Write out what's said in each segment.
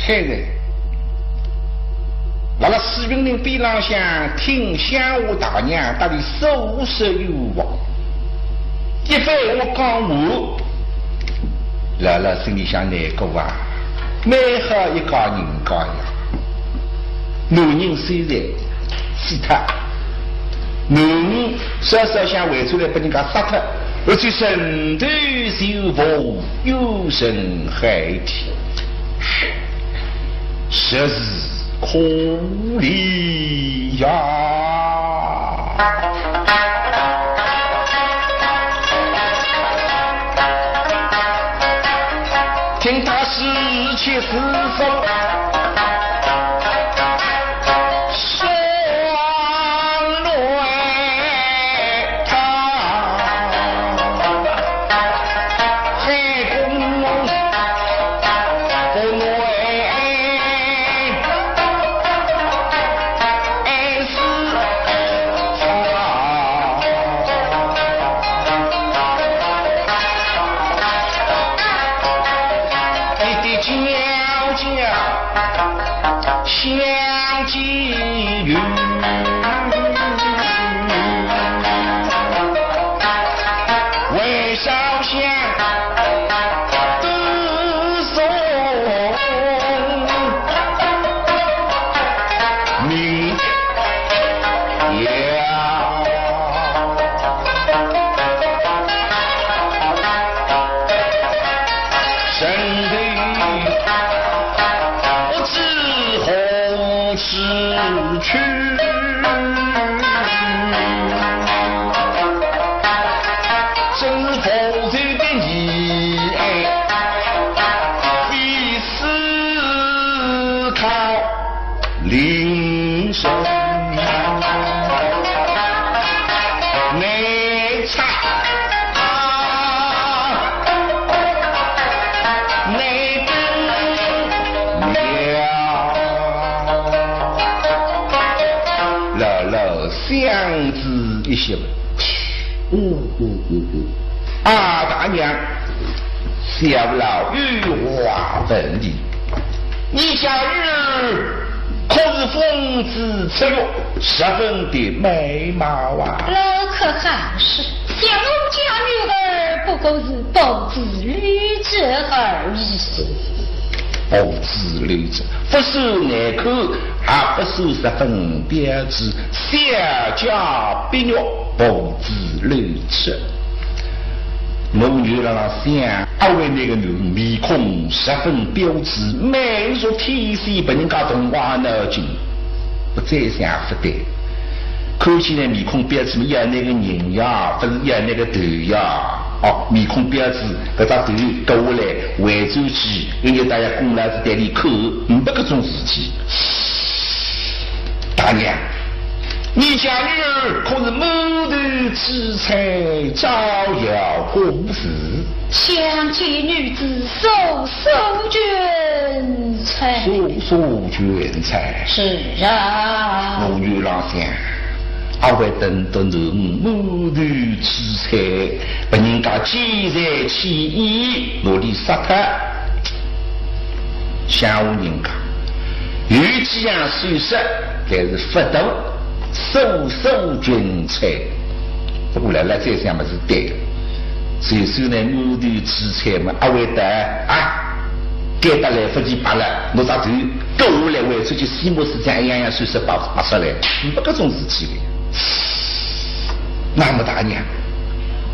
害人。我了四平岭北浪向听乡下大娘到底收拾有望，一番我讲我，来了心里想难过啊，蛮好一个人家呀。男人虽然死他，男人稍稍想回出来把人家杀他，而且身头受风，有神害体，实是可怜呀！听他死去死sống，相寄语，为少乡独送明呀。身失去，真否最的你非思考铃声内差内灯相知一些啊，大娘，小老玉话问你，你家女儿可是风姿侧落，十分的美貌啊？老可还是小家女儿不过是不知女者而已。不知女者，不守内口，还不守十分标致，小家碧玉，不知女者。我女让他想，二位那个女面孔十分标致，美如天仙，被人家童话脑筋，不再想不对。看起来面孔标致，要那个人呀，不是要那个头呀。哦，面孔标致，搿只头割下来，回转去，人家大家公老子店里看，没搿种事体。大娘，你家女儿可是谋头之才，招摇公子，相见女子手捐财，手捐财。是啊，我女郎想。阿会等到侬谋头之才，把人家积财起义，努力杀他。像我人家，有几样虽实，但是不懂手捐财。不过来再想嘛是对的。所以说呢，谋头之才嘛，阿会得啊，该得来不及罢了，我咋头割下来回出去，西莫是这样一样虽实拔出来，没搿种事体的。那么大娘，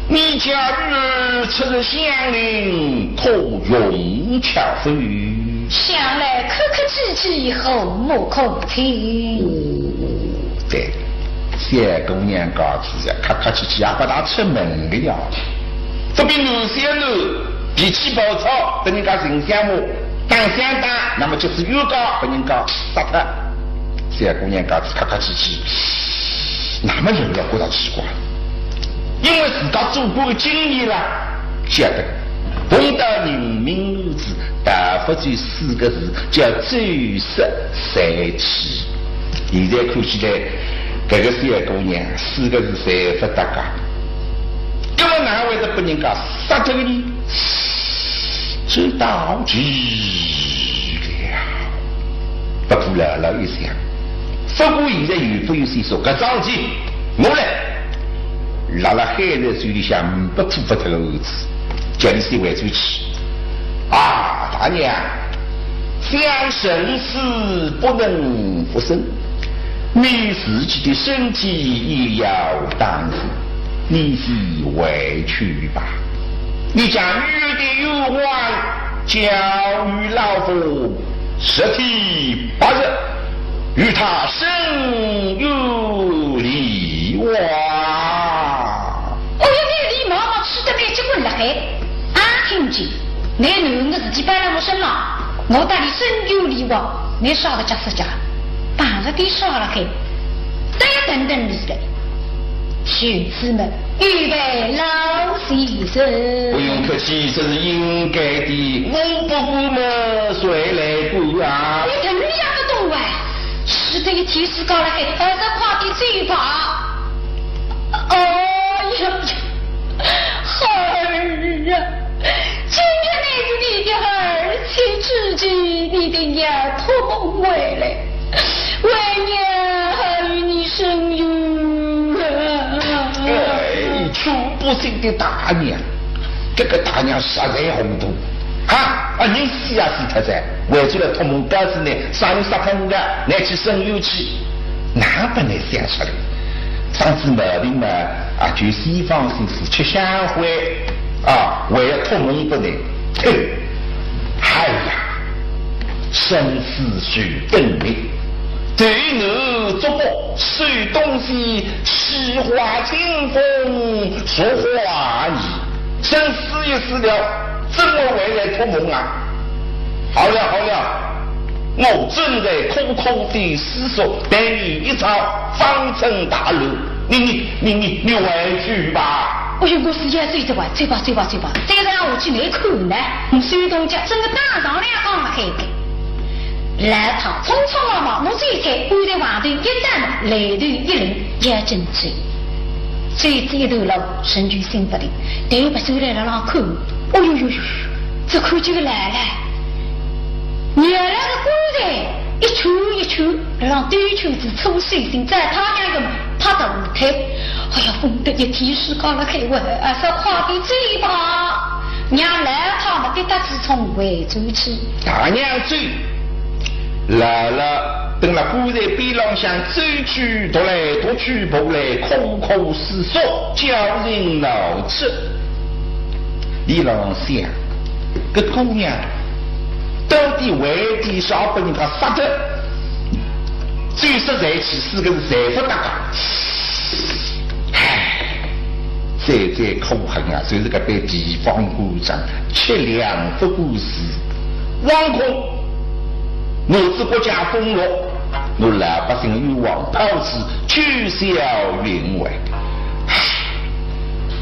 你家女儿出入乡邻，可容巧妇语？向来客客气气，后莫可听。对，小姑娘告诉呀，客客气气也不大出门的呀。这边男小男脾气暴躁，被人家人相骂，当相当，那么就是越高被人家杀他。小姑娘告诉客客气气，那么人要觉得奇怪。因为自家做过的经验了，晓得碰到人民女子，大不就四个字，叫走失三起。现在看起来，这个小姑娘四个字才不搭嘎，根本哪会得被人家杀掉呢？知道极了。夫了老一想，不过现在有不有谁说搿张机我来拉了海在水里向不吐不脱的儿子，叫你谁回转去啊？大娘，想生死不能不生，你自己的身体也要当心，你是回去吧。你将女的有望教育老夫10体8日，与他生有礼望。我有你礼貌吃得来结婚了海啊，听见你男的自己摆在我身上，我带你生有礼望，你少个假死家把着的少了海再等等你的学子们预备老先生。不用客气，这是应该的，我不顾嘛谁来顾啊？你怎样的动物啊？是这一提示高了海儿子夸的最法。哎呀，儿啊，今天那是你的儿妻之际，你的娘托梦回来，为娘与你生有出不幸的大娘，这个大娘实在糊涂啊！人死也死特噻，为咗来托梦告诉你，上有杀坑的，来去生有气，哪不能想出来？上次毛病嘛，就西方先生吃香灰啊，为了托梦不能，哎呀，生死须等命。对我做梦收东西，喜花清风说话意，生死也死了，怎么回来托梦啊？好了好了，我正在苦苦的思索，等你一场方寸大乱，你回去吧。哎呦，我是要追着吧，追吧，这个让我去没看呢。收东家整个大上两行了海的。来他匆匆忙忙，我这一开，我在外头一站，来头一领也真追，追这一头路，神居心不定，对不手来了让看，哦呦呦呦，这看就来了，原来的棺材一抽一抽，让对球子抽水性，在他家个他的舞台，哎呀，风得一提示高了开我，是夸的嘴巴，娘来他们给他自从回走去，大娘追。来了，等了棺材边浪向走去踱来踱去，步来口口思索，叫人恼吃。李老想，这姑娘到底为地啥把人家杀的？最实在其事个是财富大家。唉，再可恨啊！就是个被地方官长吃粮不顾事，惶恐。我是国家风落，我老百姓有望抛弃，取消云外，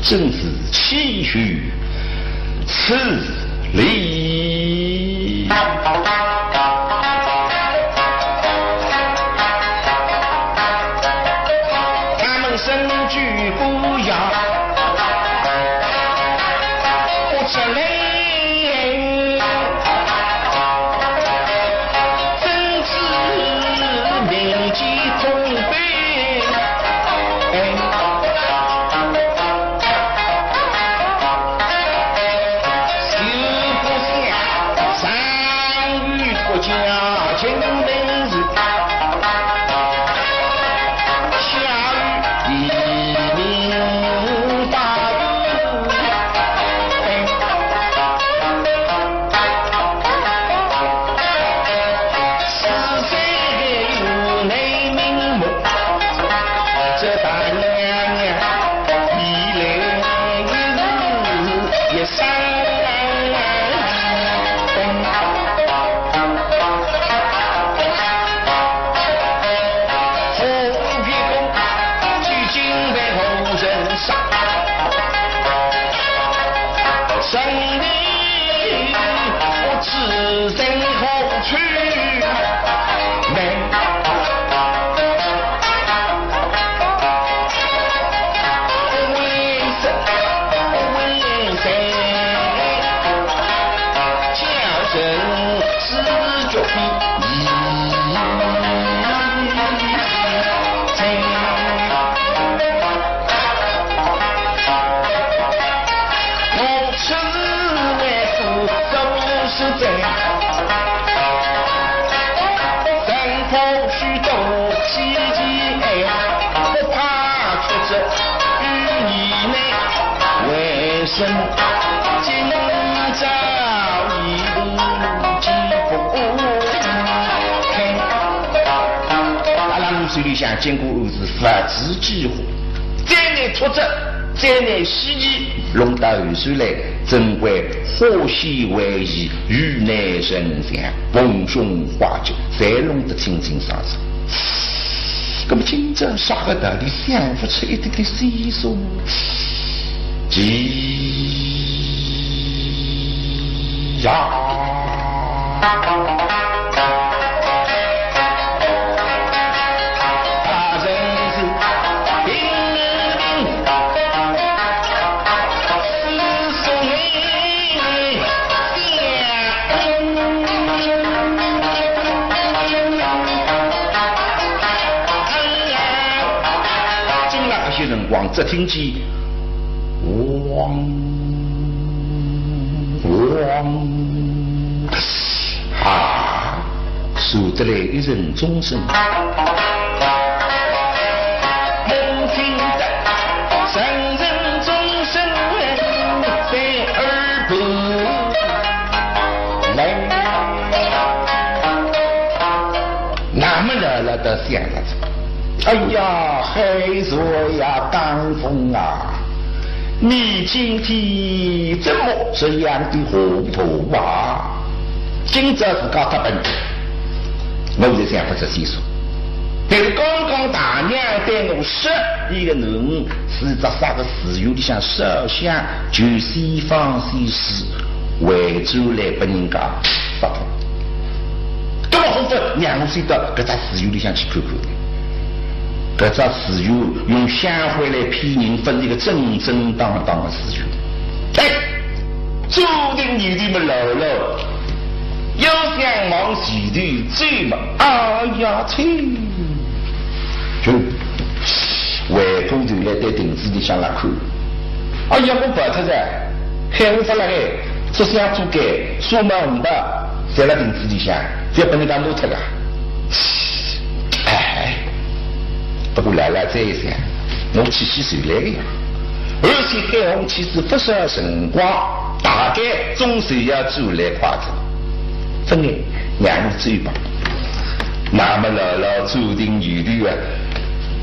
真是唏嘘此理。他们身居不要，不吃累。生今朝一路几福阿拉路水里向经过是佛子之火，再来出质，再来洗衣，弄到雨水来，正为火喜为宜，雨内生香，逢凶化吉，再弄得清清爽爽。那么今朝啥个道理想不出一点点细数？呀！只听见汪啊，数得来一人钟声，梦听得声人钟声在耳朵来，那么了的想了。哎呀，黑水呀，刚风啊！你今天怎么这样的糊涂啊？今朝是搞他本，我就想不出细数。但是刚刚大娘对我说，一个人是在啥个寺院里向烧香，就西方西施围住来把人家杀掉。这么好的让我睡到搿只寺院里向去看看。搿只寺院用香灰来骗人，分一个正正当当的寺院。哎，注定你们老了，要想往前头走嘛，哎呀切！就回过头来在亭子里向来看，哎呀我白脱噻，开我发了海，做香做盖，数码红的，在了亭子里向，再把人家弄脱了。哎。不过来再一想，我气息谁来的呀？而且海虹其实不少辰光，大概总是要走来夸着，真的让我走吧。那么姥姥注定有的啊，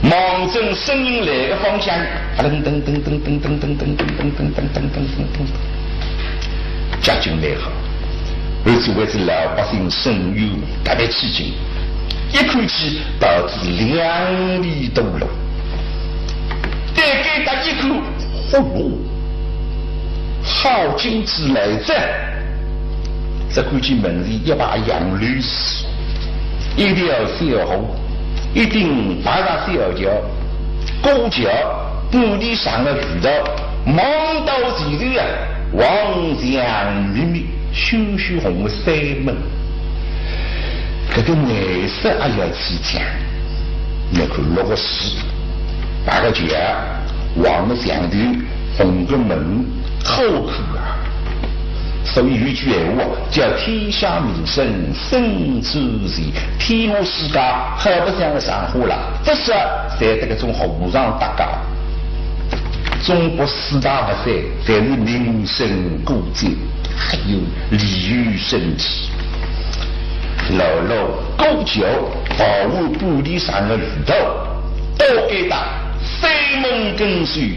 望正声音来的方向，噔噔噔噔噔噔噔噔噔噔噔噔噔噔，家境美好，而且为是老百姓生育特别起劲。一口气导致2里多路，再给他一口呼噜，好景之来者，这估计门里一把洋律师，一条小红，一顶白大小脚，高脚玻璃上的鱼头，忙到前头啊，望向里面羞羞红的腮门。这个颜色也要起强，那个绿个丝，白个脚，黄个墙头，红个门，好看啊！所以有句闲话叫“天下名胜胜之人”，天下世界好不像个上火了，不是在这个种和尚搭家。中国四大佛山才是名胜古迹，还有礼遇升级。老老高脚保护玻璃上的鱼头，都给他3门跟随，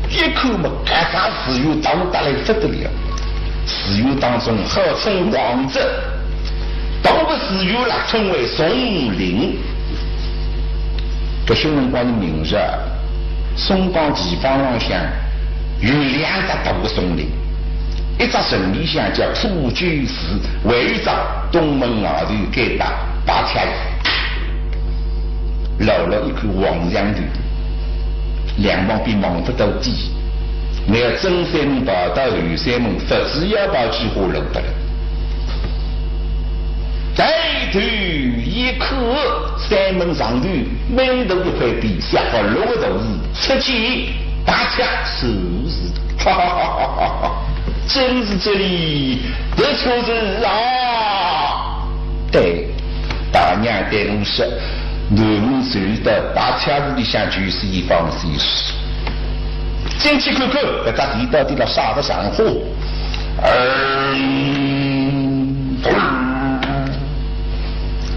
一口嘛干啥寺院当得来不得了。寺院当中号称王者，当个寺院啦称为松林。这熊辰光的明日，松江前方浪向有2只大的松林。一只城里向叫普救寺，还有一只东门外头给打八千子，老了一口黄香头，两旁边望不到底，你要真山门跑到后山门，不只要把菊花楼得了。再头一刻，山门上头每头一块地，下好6个头子，出去打枪收拾，哈哈哈哈哈哈！真是这里得出人啊！对，大娘对我说，男人走到大车子里向就是一方西施。进去看看，这地到底了啥个上火？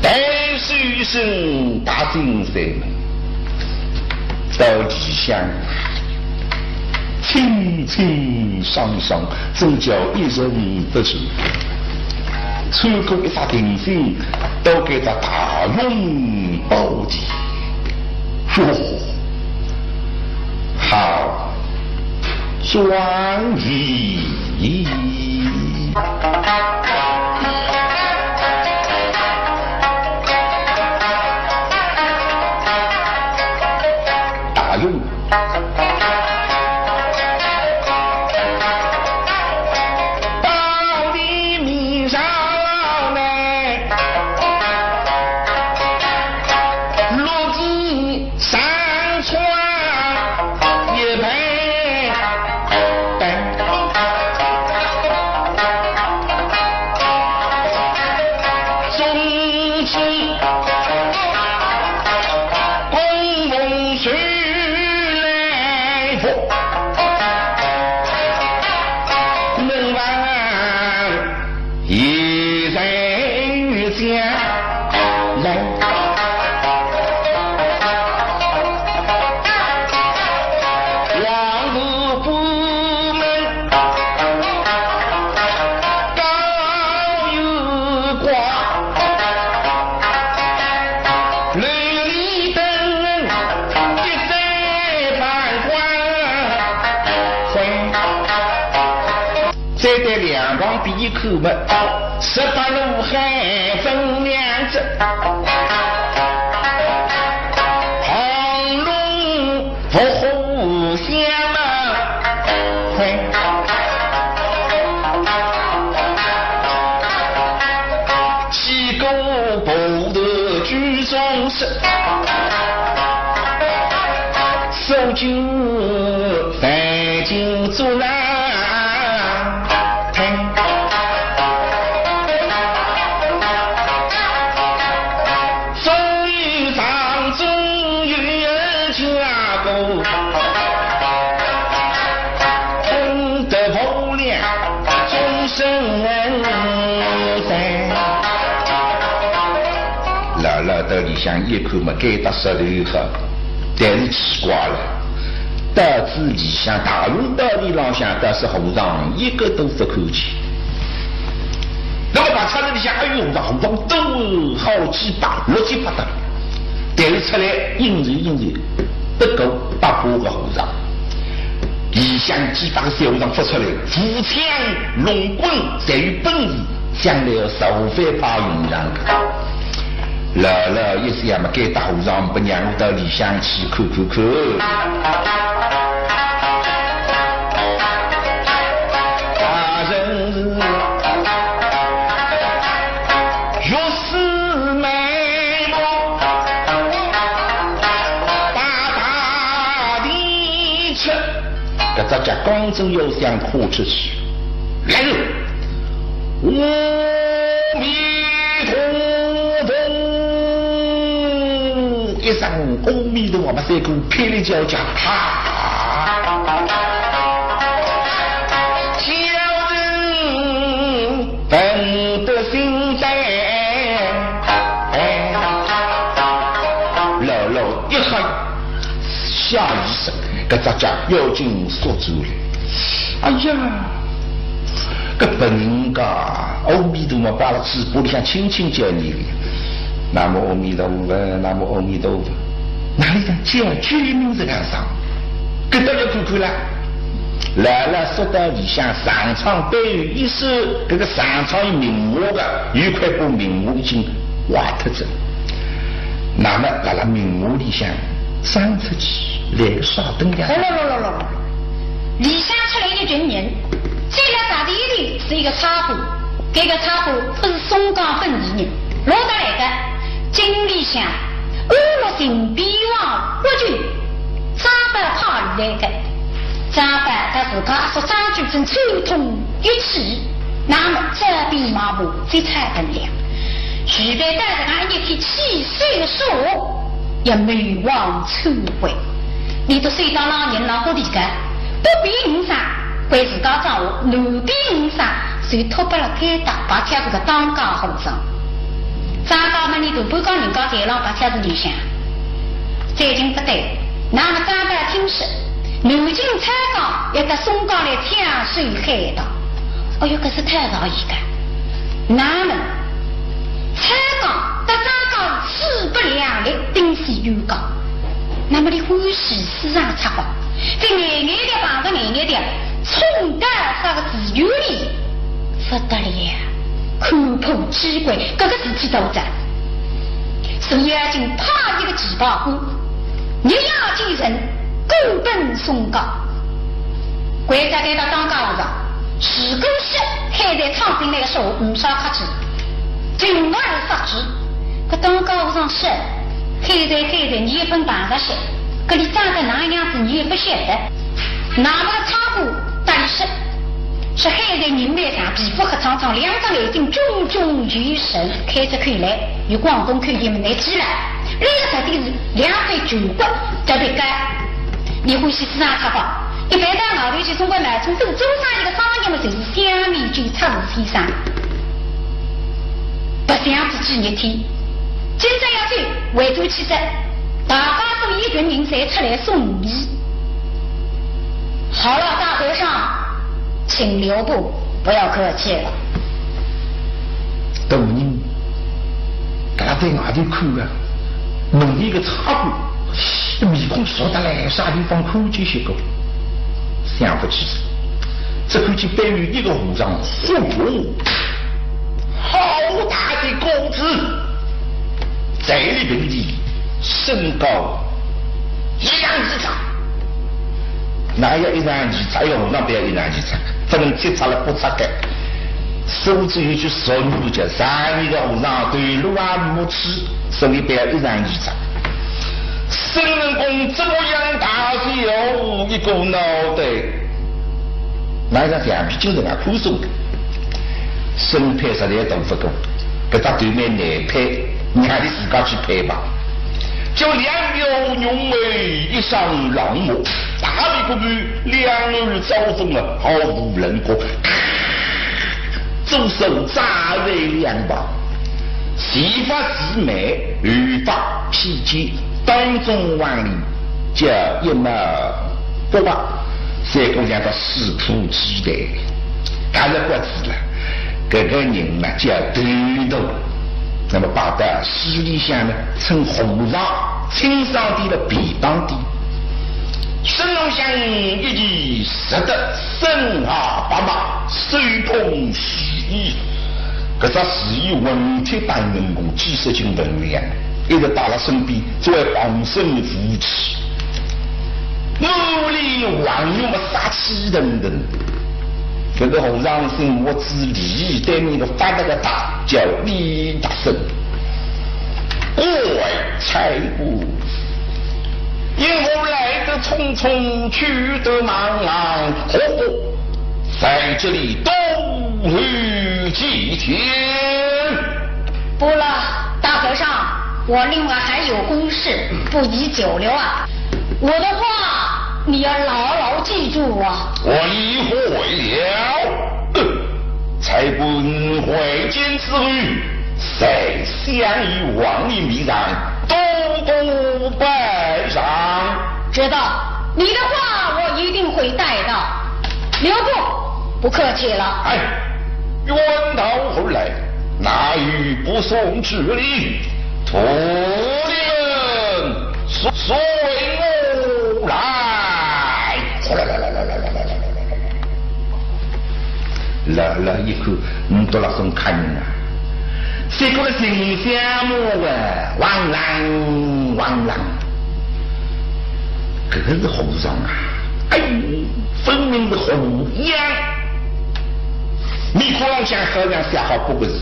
大水声大精神，到地上清清爽爽，真叫一人不知。穿过一只定心，都给他大用宝地。哟，好专一。大用。一口门18路海分两只，黄龙不互相七狗不得居中时，守酒三酒做难。到里向一看嘛，该打石头好，但是奇怪了，到至里向大龙道里浪向，倒是和尚一个都不看见。那么把车子里向，哎呦，和尚都好几把，乱七八糟，但是出来应酬，不够8个和尚。里向几百个小和尚发出来，扶枪龙棍，侪有本事，将来要受费把用上去。老一些嘛，该大和尚不让我到里向去看。大人是若是美梦，大的吃，这只家光正要想豁出去，来人，阿弥陀佛。一声阿弥陀佛，把三哥霹雳叫家，叫人本得心在，老一喊下一声，这只家妖精锁住了。哎呀，这本人家阿弥陀佛把了嘴巴里向轻轻叫你的。南无阿弥陀佛，南无阿弥陀佛。哪里讲叫居民这个上，跟大家看看了。来说到里向上苍对于一首这个上苍有名画的，有块把名画已经画脱了。那么在名画里向上出去来耍灯呀。里向出来一群人，这个大地里是一个插户，这个插户不是松冈本地人，落得来的。经理想安乐行必王国君张白怕来的，张白他自家说张举成抽通一气，那么这兵马步这才分量，徐备带着他一匹七岁的手也没忘抽回，你都睡到老年老过的个不比五杀，归自家掌握；南比五杀，谁托不了该打，把贴这个当家后生。张高们，你都不讲人家在浪把贴子里向，最近不对，那么张大听说，南京彩岗要得送高来天水海岛，哎呦，可是太容易干。那么彩岗得张高势不两立，定是有高。那么你欢喜市场插话，在眼眼的绑着眼眼的，冲干啥个自由里，不得了，看破机关，各个事体都在。所以要紧怕一个举报官，你要精神，各奔松高。国家给到当高上，是公司开在创新那个时候不少客气，尽管杀之，可当高上是。黑在你也分办着些，可你长得那样子你也不晓得。哪么个仓库但是黑在人面上，皮肤黑苍苍，两张眼睛炯炯有神，看着看来有广东看见们来起来，那个实地是两块酒骨，这别改。你欢喜市场插法，一般到外头去中国买从走上一个商业嘛，就是香米酒插是先生，不想自己一天。今朝要去围住起身，大家都一群人才出来送礼。好了，大和尚，请留步，不要客气了。大人，他在外头看啊，弄一个茶壶，面孔说得来，啥地方看见些个？想不起，这看见背后一个和尚，嚯，好大的个子！在里边的身高1两2丈，哪要1两2丈？要和尚不要1两2丈，不能贴擦了不擦干。手指有句俗语叫“三年的和尚对路啊没吃”，手里不要1两2丈。圣人公这么样大小一个脑袋，那张橡皮就是那枯松的，身配实在都不够，给他对面内配。你还得自个去配吧，就两条牛尾，一上狼毛，大力不比两耳招风了，毫无人过，左手扎为两把，洗发直眉，语发披肩，当中万里，叫一毛不挖，这个叫做四铺鸡的，干了不子了，这个人呢叫对头。那么把在诗里向呢称和尚，清上帝的比当地，神龙相一起识得生下八马，水通西医，可是西医文铁单人工几十斤分量，一直打了身边作为防身武器，努力万用的杀气等等。这个和尚姓我字李，对面的发了个大叫李大生，怪财物，因我来得匆匆，去得茫茫，何故在这里冬雨几天？不了，大和尚，我另外还有公事，不宜久留啊。我的话你要牢牢记住啊！我理会了。才本会见之语，谁相与王里迷上，多多拜上。知道，你的话我一定会带到。留步，不客气了。哎，冤到后来，哪与不送之礼？徒弟们，随我来。来一口，多了送看啊！这个形象么啊，汪浪，这个是和尚啊！哎，分明是和尚。你可能想和尚写好不过是，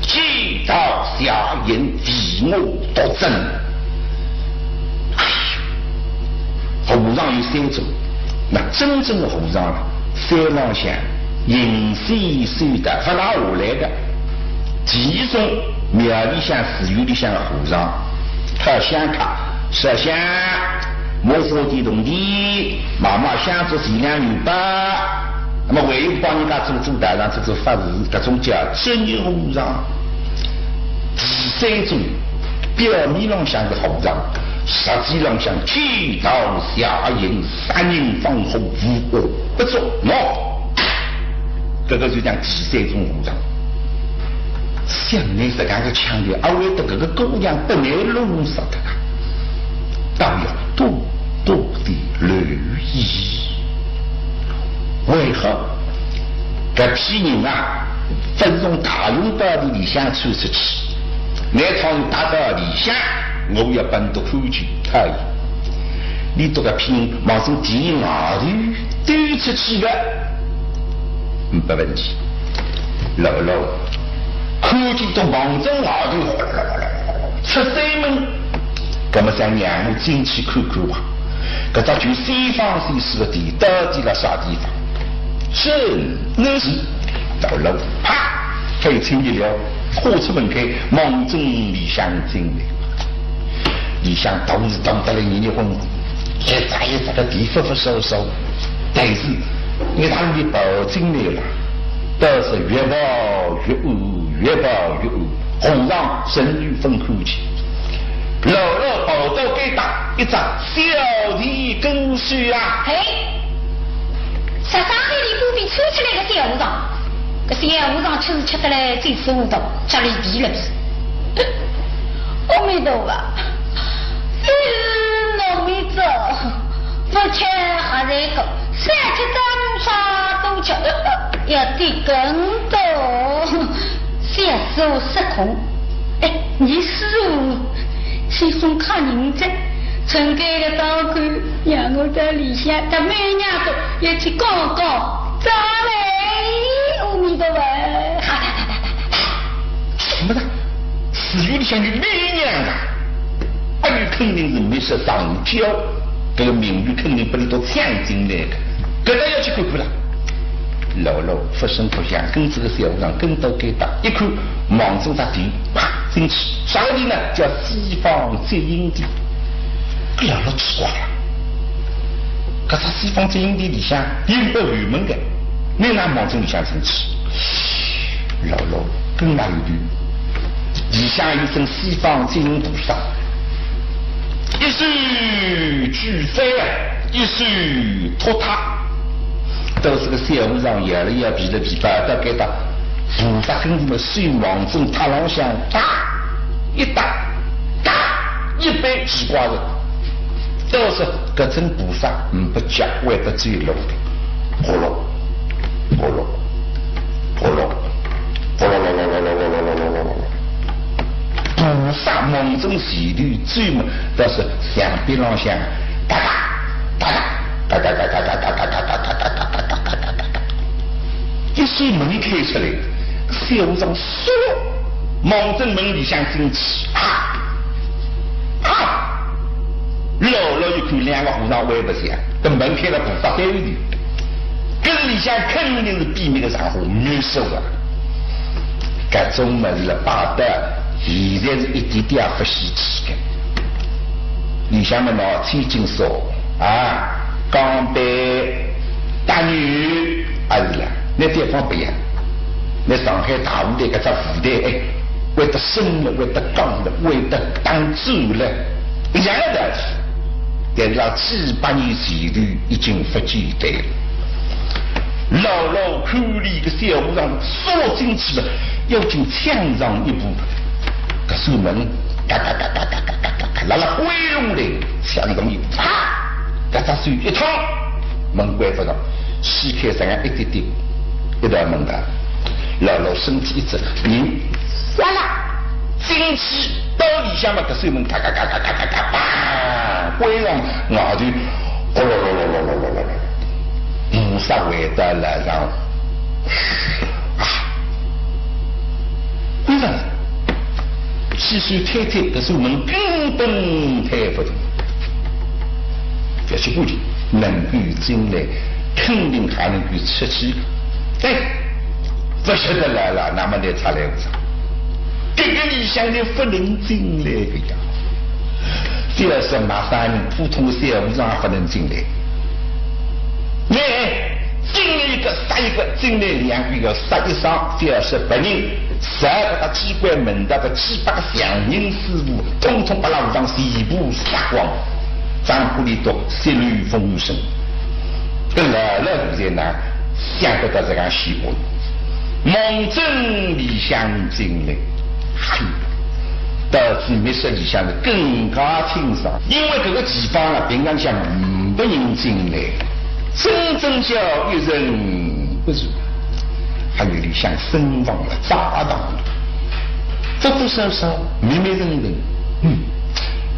起早下言，替我作证。哎呀，和尚有3种，那真正的和尚呢，山上想。饮水水的不拿下来的，其中庙里向寺院里向的和尚，他香卡设想莫火地动地，妈妈想做善良牛吧。那么为帮人家做台上做法事，这种叫真和尚。第三种表面上像个和尚，实际上像天道下淫，杀人放火，无恶不作。这个就讲第三种和尚。向内是刚才强调，而为的这个姑娘不能弄死的，倒要多多的留意。为何这批人啊，分从大用道的理想传出去，来从达到理想，我要本读看去可以。你这个批人往从第二头丢出去的，没问题。老老看见到往正外头出西门，那么想让我进去看看吧。搿只就西方西施的地到底在啥地方？是那是到楼，啪，飞青一了，豁出门开，梦中李香进来。李香都是当得了你的婚，一扎一扎的地忽忽收收，但是因为他们的报进来了，都是越报越恶，越报越恶，红上神女分看去。老老报道给打一张小弟跟书啊！嘿，十三岁里不比出起来个小和尚，个小和尚确实吃得来最舒服，家里比了比。阿弥陀佛，阿弥陀佛，不吃还在口，三吃三杀都吃，要得更多，小手失控。哎，你师傅。先送看人证，陈盖的刀口，让我在里下，他每年都要去告告，咋嘞？阿弥陀佛！什么的？死鱼里向的媚娘啊！阿女肯定是没说上交，这个名誉肯定不能都抢进来的，搿个要去看看了。老老不声不响，跟这个小和尚跟到给打，一看忙中他地，啪进去，啥地呢？叫西方接引地。搿老老奇怪了，搿只西方接引地里向有个后门的，你拿忙中里向进去，老老跟那一段，里向有尊西方接引菩萨，一手举幡，一手托塔。都是个小和尚摇了摇，皮了皮，把到给他菩萨跟他们水往中塔浪向打一打，打一杯西瓜子，都是各种菩萨不夹歪不坠落的，呼噜呼噜呼噜呼噜噜噜噜噜噜噜噜噜噜，菩萨梦中喜律最么都是墙壁浪向哒哒哒哒哒哒哒哒哒哒哒哒哒哒哒哒。一扇门开出来，小和尚嗖，忙正门里向进去，老老一看两个和尚歪不响，这门开了菩萨在里，跟里向肯定是比那个上火没收了。各种么子了摆得，现在是一点点不稀奇的。里向么老天津说啊，江北大女还是了。那地方不一样，那上海大舞台搿只舞台，哎，为得深了，为得刚了，为得当主了，一样的。但是要7、8年前头已经不简单了。老老看里个小和尚缩进去了，要进墙上一步，搿扇门嘎嘎嘎嘎嘎嘎嘎嘎嘎，拉拉回笼来，墙上一啪，搿只手一趟，门关不上，掀开这样一点点。一道门的，老老身体一直人完了，进去到里向嘛，搿扇门咔咔咔咔咔咔咔，啪，关上外头，咯咯咯咯咯咯咯咯，菩萨回到楼上，关上了，细细推推，搿扇门根本推不动，这些估计能够进来，肯定还能够出去。哎，不晓得来了，那么你查来不查？这个里向的不能进来的呀，就是马上普通的社会上不能进来。你进来一个杀一个，进来两个要杀一伤，48人，12个机关门的7、8个乡人师傅，统统把老张全部杀光。张虎里头血雨风声，跟来了在那想不到这个西瓜，蒙真理想进来，嗨，导致密室里向的更加清爽，因为这个地方啊，平常讲不人进来，真正叫一人不如，还有点像身亡了炸弹了，多多少少没人人，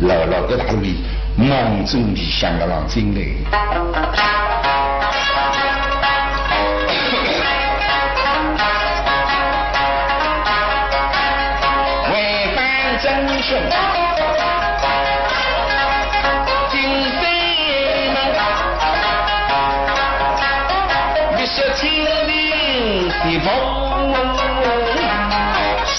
老在大陆里。梦中里香的浪进来，为反争雄，金水门，一些清灵的风声。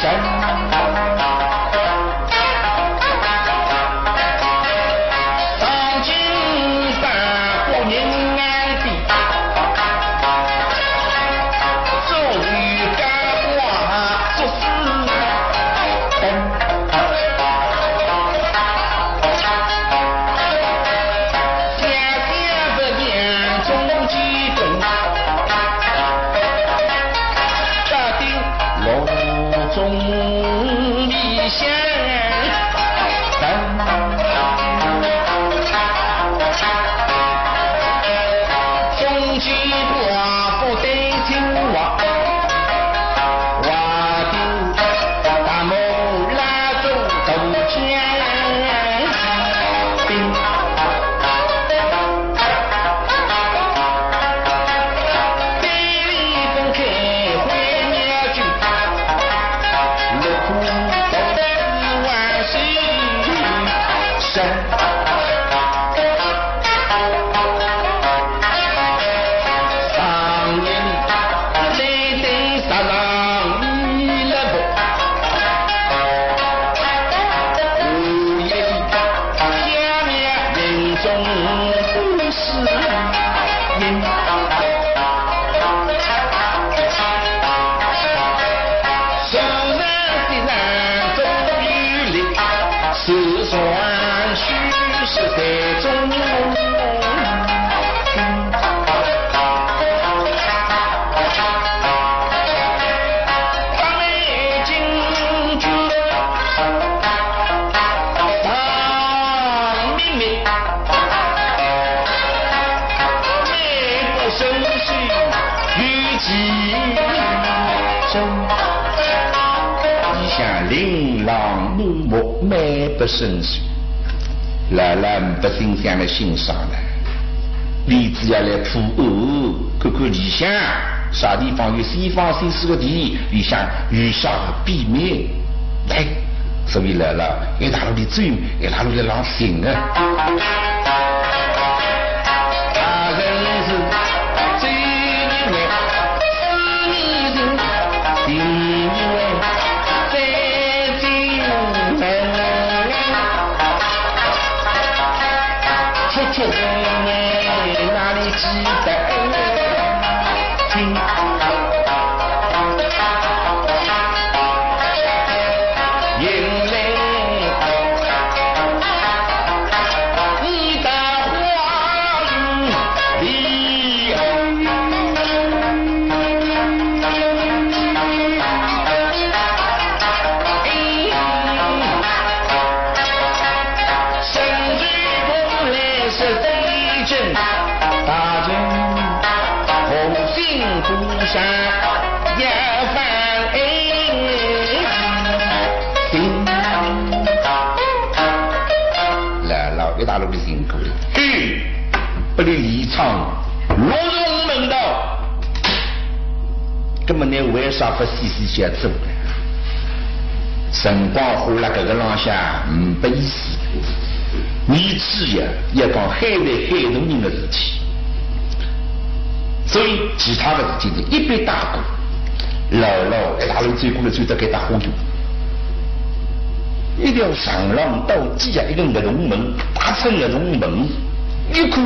不生疏，来了不欣赏的欣赏了。你只要来铺哦，看看理想啥地方有西方西施的地，理想遇上避免来，所以来了，给大陆的追，给大陆的老行啊。大人是最美，是人地位。哪里记得听？眼泪，你的话语里，甚至不来是地震。大人红杏出山也反来老给大陆的辛苦了，不离离场落入门道，根本你为啥不细细些走呢？辰光花了这个浪下不意思，你只要讲海外海动人的事情。所以其他的事情是一笔打过，老给大陆追过来追到给他糊涂。一条长廊到底下一个鹅龙门，大成鹅龙门，一看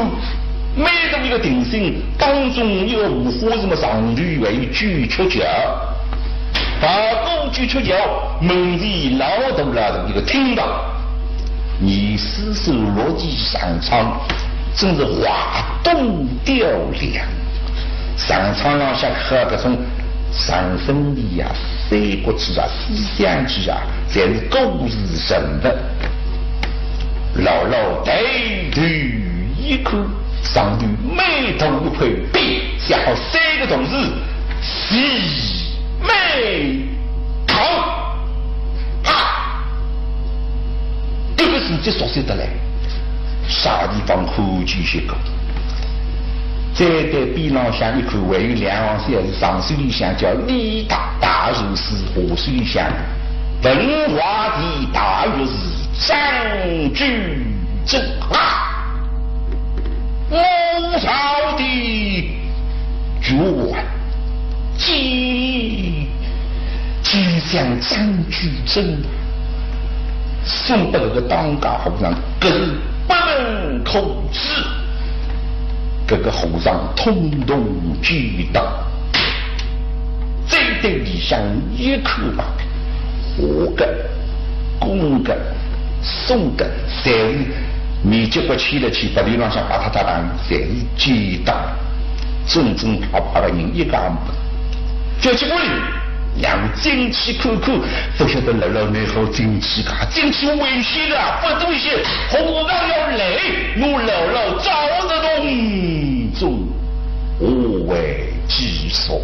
每到一个顶心当中有五花什么上绿为举出脚，把公举出脚，门里老头的一个听到，你四手逻辑上场，真是画栋雕梁。上场上下喝个从上身里啊、飞过去啊、思想去啊，才是故事神的。老老对对一看，上头每头一块壁，写好3个同志：西美好啊！这个是最熟悉的嘞，啥地方可继续讲？再在边浪向一看，还有两行字是上水里向叫李大儒师，下水里向文化的大儒师张居正啊，我朝的主管即将张居正送到个当家和尚根本口吃。各个和尚通通举到，这对里向一口吧，我的、公的、送的，侪是你结果去了去，把流浪向把他当，侪是举到，正跑的人一个也没。就结果里，让进去看看，不晓得老内后进去看，进去危险的，不对些，和尚要来，我老找得动。中无为之所。